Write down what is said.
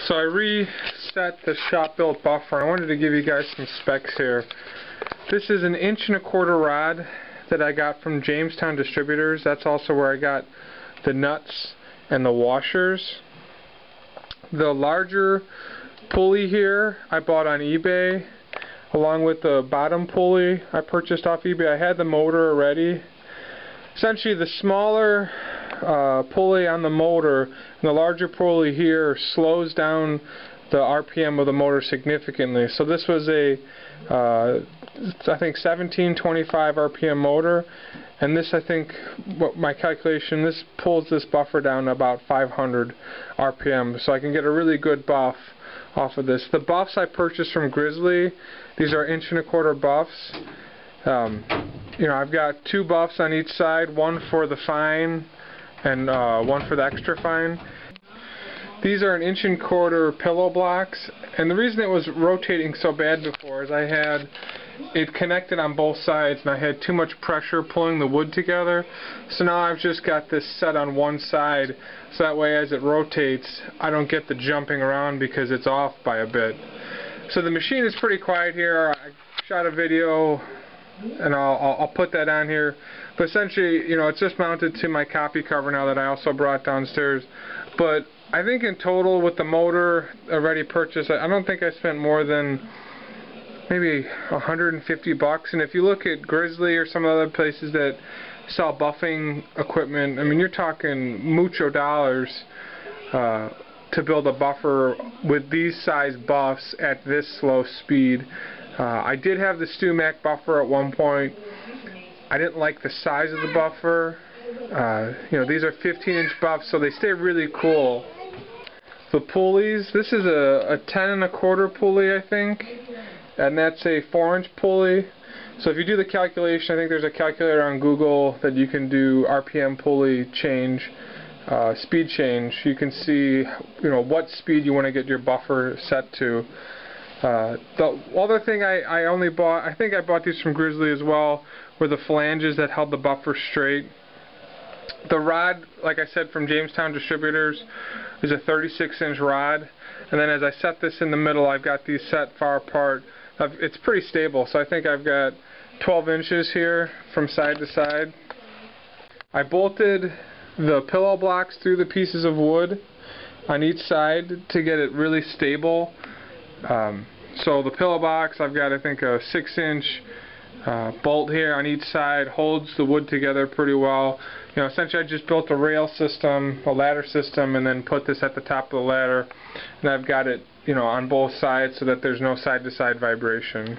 So I reset the shop built buffer. I wanted to give you guys some specs here. This is an 1¼ rod that I got from Jamestown Distributors. That's also where I got the nuts and the washers. The larger pulley here I bought on eBay, along with the bottom pulley I purchased off eBay. I had the motor already. Essentially the smaller pulley on the motor and the larger pulley here slows down the RPM of the motor significantly. So this was a I think 1725 RPM motor, and this, I think, what my calculation, this pulls this buffer down to about 500 RPM, so I can get a really good buff off of this. The buffs I purchased from Grizzly, these are 1¼ buffs. You know, I've got 2 buffs on each side, one for the fine and one for the extra fine. These are 1¼ pillow blocks, and the reason it was rotating so bad before is I had it connected on both sides and I had too much pressure pulling the wood together. So now I've just got this set on one side, so that way as it rotates I don't get the jumping around because it's off by a bit. So the machine is pretty quiet here. I shot a video and I'll put that on here. But essentially, you know, it's just mounted to my copy cover now that I also brought downstairs. But I think in total with the motor already purchased, I don't think I spent more than maybe $150. And if you look at Grizzly or some other places that sell buffing equipment, I mean, you're talking mucho dollars to build a buffer with these size buffs at this slow speed. I did have the StewMac buffer at one point. I didn't like the size of the buffer. You know, these are 15-inch buffs, so they stay really cool. The pulleys, this is a 10¼ pulley, I think, and that's a 4-inch pulley. So if you do the calculation, I think there's a calculator on Google that you can do RPM pulley change, speed change. You can see, you know, what speed you want to get your buffer set to. The other thing I only bought, I think I bought these from Grizzly as well, were the flanges that held the buffer straight. The rod, like I said, from Jamestown Distributors, is a 36-inch rod, and then as I set this in the middle, I've got these set far apart. It's pretty stable, so I think I've got 12 inches here from side to side. I bolted the pillow blocks through the pieces of wood on each side to get it really stable. So the pillow box, I've got, I think, a 6-inch bolt here on each side, holds the wood together pretty well. You know, essentially I just built a rail system, a ladder system, and then put this at the top of the ladder, and I've got it, you know, on both sides so that there's no side-to-side vibration.